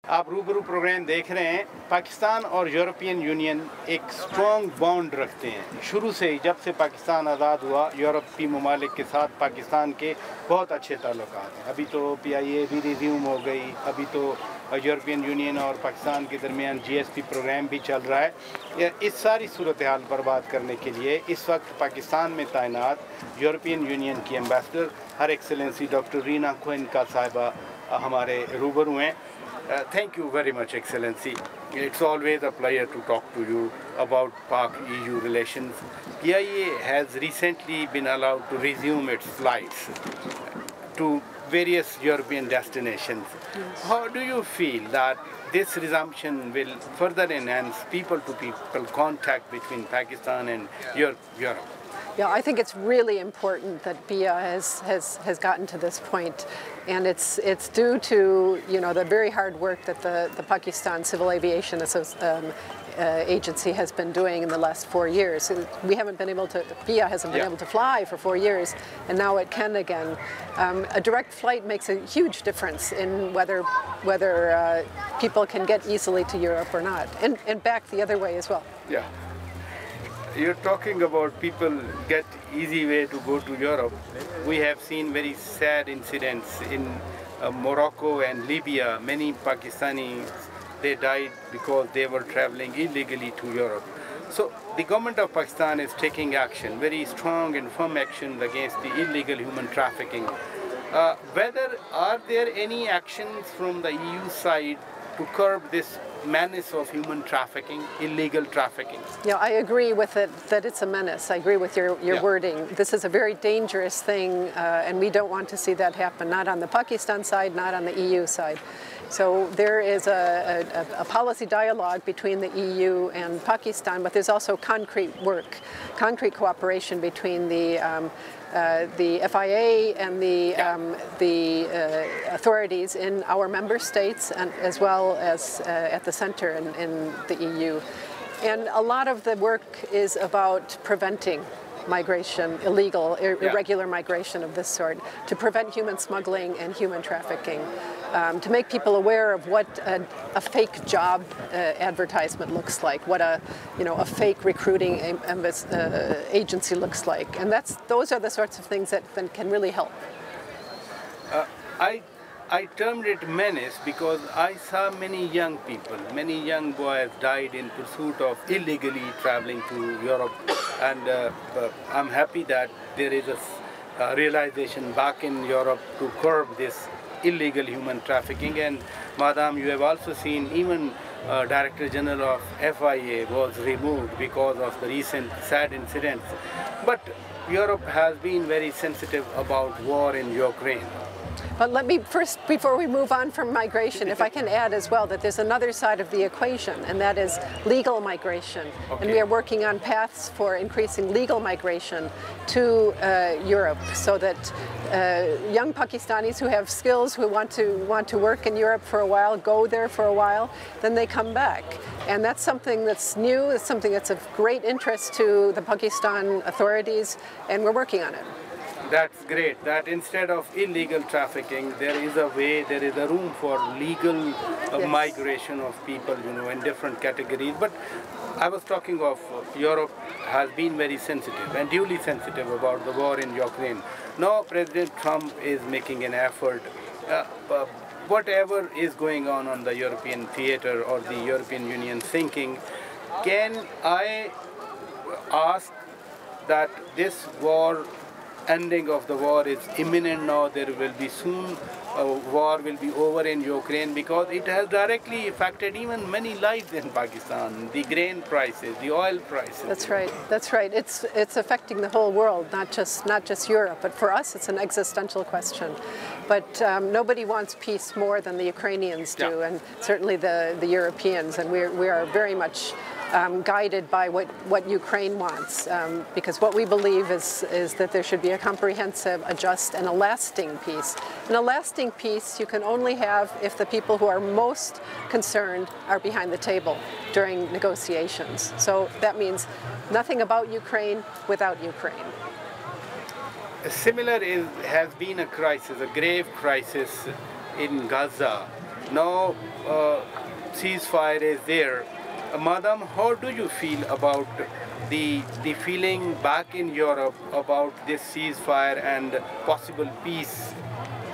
आप रूबरू प्रोग्राम देख रहे हैं। पाकिस्तान और यूरोपियन यूनियन एक स्ट्रॉन्ग बॉन्ड रखते हैं। शुरू से ही, जब से पाकिस्तान आज़ाद हुआ, यूरोपीय ममालिक के साथ पाकिस्तान के बहुत अच्छे ताल्लुकात हैं। अभी तो PIA भी रिज्यूम हो गई, अभी तो यूरोपियन यूनियन और पाकिस्तान के दरमियान GSP प्रोग्राम भी चल रहा है। इस सारी सूरत हाल पर बात करने के लिए इस वक्त पाकिस्तान में तैनात यूरोपियन यूनियन की एम्बेसडर हर एक्सेलेंसी डॉक्टर रीना का साहिबा हमारे रूबरू हैं। Thank you very much, Excellency. It's always a pleasure to talk to you about Pak-EU relations. PIA has recently been allowed to resume its flights to various European destinations. Yes. How do you feel that this resumption will further enhance people-to-people contact between Pakistan and Europe? Yeah, I think it's really important that PIA has gotten to this point, and it's due to the very hard work that the Pakistan Civil Aviation Agency has been doing in the last 4 years. We haven't been able to, PIA hasn't been able to fly for 4 years, and now it can again. A direct flight makes a huge difference in whether people can get easily to Europe or not, and back the other way as well. Yeah. You're talking about people get easy way to go to Europe. We have seen very sad incidents in Morocco and Libya. Many Pakistanis, they died because they were traveling illegally to Europe. So the government of Pakistan is taking action, very strong and firm action against the illegal human trafficking. Are there any actions from the EU side to curb this menace of human trafficking, illegal trafficking? Yeah, I agree with it, that it's a menace. I agree with your wording. This is a very dangerous thing, and we don't want to see that happen, not on the Pakistan side, not on the EU side. So there is a policy dialogue between the EU and Pakistan, but there's also concrete work, concrete cooperation between the FIA and the authorities in our member states, and as well as at the center in the EU. And a lot of the work is about preventing migration, illegal, irregular migration of this sort, to prevent human smuggling and human trafficking, to make people aware of what a fake job advertisement looks like, what a fake recruiting agency looks like, and those are the sorts of things that can really help. I termed it menace because I saw many young people, many young boys died in pursuit of illegally traveling to Europe, and I'm happy that there is a realization back in Europe to curb this illegal human trafficking. And Madam, you have also seen even Director General of FIA was removed because of the recent sad incidents. But Europe has been very sensitive about war in Ukraine. But let me first, before we move on from migration, if I can add as well that there's another side of the equation, and that is legal migration. Okay. And we are working on paths for increasing legal migration to Europe, so that young Pakistanis who have skills, who want to work in Europe for a while, go there for a while, then they come back. And that's something that's new, it's something that's of great interest to the Pakistan authorities, and we're working on it. That's great, that instead of illegal trafficking, there is a way, there is a room for legal migration of people, in different categories. But I was talking of Europe has been very sensitive and duly sensitive about the war in Ukraine. Now President Trump is making an effort. Whatever is going on the European theater or the European Union thinking, can I ask that this war, ending of the war is imminent now, there will be soon, war will be over in Ukraine, because it has directly affected even many lives in Pakistan, the grain prices, the oil prices. That's right, that's right. It's affecting the whole world, not just Europe, but for us it's an existential question. But nobody wants peace more than the Ukrainians do, and certainly the Europeans, and we are very much guided by what Ukraine wants, because what we believe is that there should be a comprehensive, a just, and a lasting peace. And a lasting peace you can only have if the people who are most concerned are behind the table during negotiations. So that means nothing about Ukraine without Ukraine. Similar has been a crisis, a grave crisis in Gaza. Now ceasefire is there. Madam, how do you feel about the feeling back in Europe about this ceasefire and possible peace?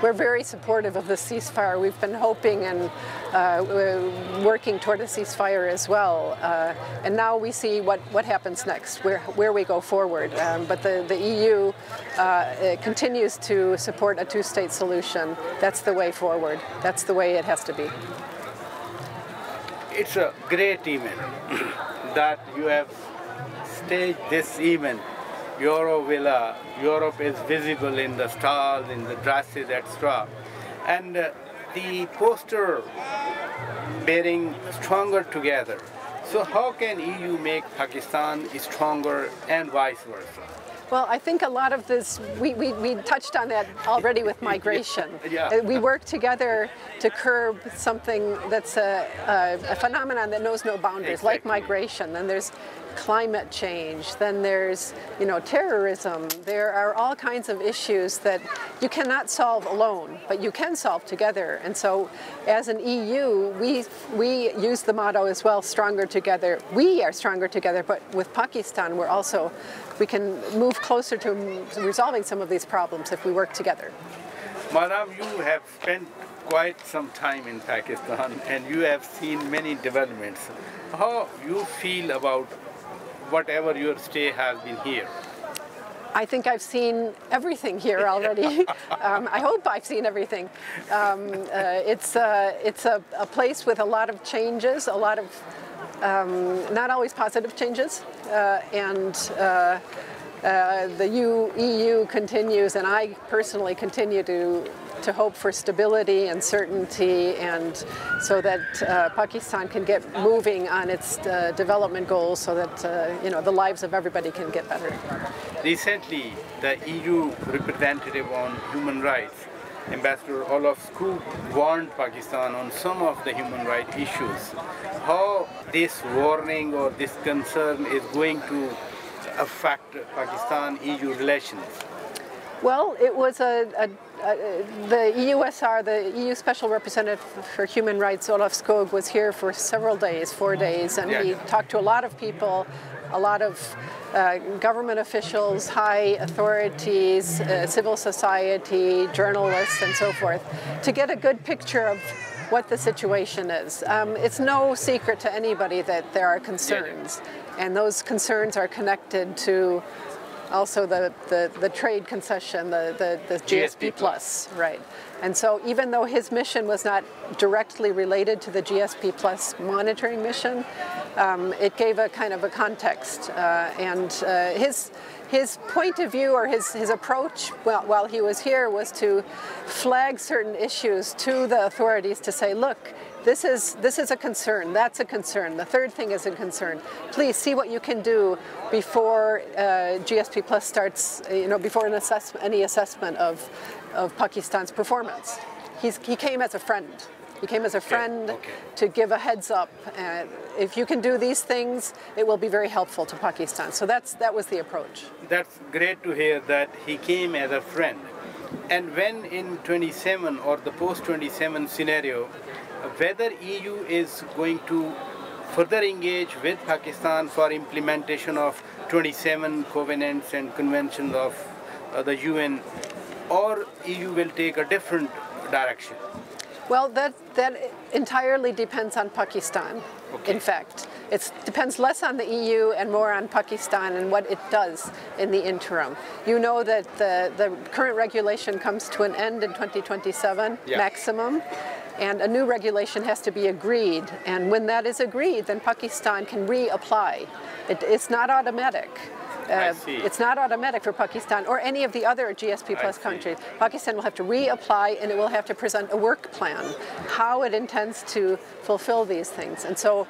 We're very supportive of the ceasefire. We've been hoping and working toward a ceasefire as well. And now we see what happens next, where we go forward. But the EU continues to support a two-state solution. That's the way forward. That's the way it has to be. It's a great event that you have staged this event. Europe is visible in the stars, in the dresses, etc. And the poster bearing stronger together. So how can EU make Pakistan stronger and vice versa? Well, I think a lot of this, we touched on that already with migration. Yeah. We work together to curb something that's a phenomenon that knows no boundaries, Exactly. like migration. And there's climate change, then there's terrorism. There are all kinds of issues that you cannot solve alone, but you can solve together. And so as an EU, we use the motto as well, stronger together. We are stronger together, but with Pakistan we can move closer to resolving some of these problems if we work together. Madam, you have spent quite some time in Pakistan and you have seen many developments. How you feel about whatever your stay has been here? I think I've seen everything here already. I hope I've seen everything. It's a place with a lot of changes, a lot of not always positive changes, and the EU continues, and I personally continue to hope for stability and certainty, and so that Pakistan can get moving on its development goals, so that the lives of everybody can get better. Recently, the EU representative on human rights, Ambassador Olaf Skog, warned Pakistan on some of the human rights issues. How this warning or this concern is going to affect Pakistan-EU relations? Well, it was the EUSR, the EU Special Representative for Human Rights, Olaf Skog, was here for several days, 4 days, and he talked to a lot of people, a lot of government officials, high authorities, civil society, journalists, and so forth, to get a good picture of what the situation is. It's no secret to anybody that there are concerns, and those concerns are connected to also the trade concession, the GSP Plus, right. And so even though his mission was not directly related to the GSP Plus monitoring mission, it gave a kind of a context. And his point of view, or his approach while he was here, was to flag certain issues to the authorities to say, look, this is a concern, that's a concern, the third thing is a concern. Please see what you can do before GSP Plus starts, before any assessment of Pakistan's performance. He came as a friend. He came as a friend to give a heads up. If you can do these things, it will be very helpful to Pakistan. So that was the approach. That's great to hear that he came as a friend. And when in 27 or the post-27 scenario, whether EU is going to further engage with Pakistan for implementation of 27 covenants and conventions of the UN, or EU will take a different direction? Well, that entirely depends on Pakistan, in fact. It depends less on the EU and more on Pakistan and what it does in the interim. You know that the current regulation comes to an end in 2027, maximum, and a new regulation has to be agreed. And when that is agreed, then Pakistan can reapply. It's not automatic. It's not automatic for Pakistan or any of the other GSP Plus countries. Pakistan will have to reapply, and it will have to present a work plan, how it intends to fulfill these things. And so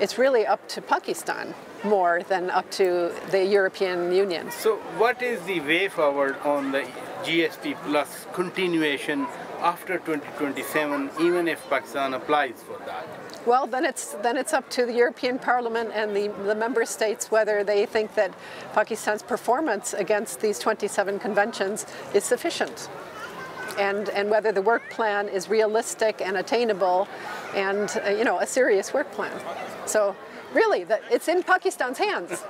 it's really up to Pakistan more than up to the European Union. So what is the way forward on the GSP Plus continuation after 2027, even if Pakistan applies for that? Well, then it's up to the European Parliament and the member states whether they think that Pakistan's performance against these 27 conventions is sufficient. and whether the work plan is realistic and attainable, and a serious work plan. So really, it's in Pakistan's hands.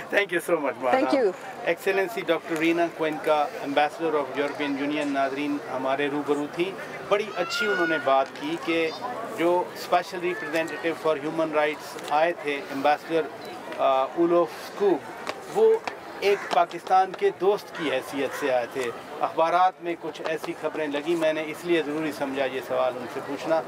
Thank you so much, Madam. Thank you. Excellency Dr. Reena Cuenca, Ambassador of European Union, नाज़रीन हमारे रूबरू थी। बड़ी अच्छी उन्होंने बात की कि जो special representative for human rights आए थे, एम्बेसडर उलोफ स्कूब, वो एक पाकिस्तान के दोस्त की हैसियत से आए थे। अखबारात में कुछ ऐसी खबरें लगी, मैंने इसलिए ज़रूरी समझा ये सवाल उनसे पूछना।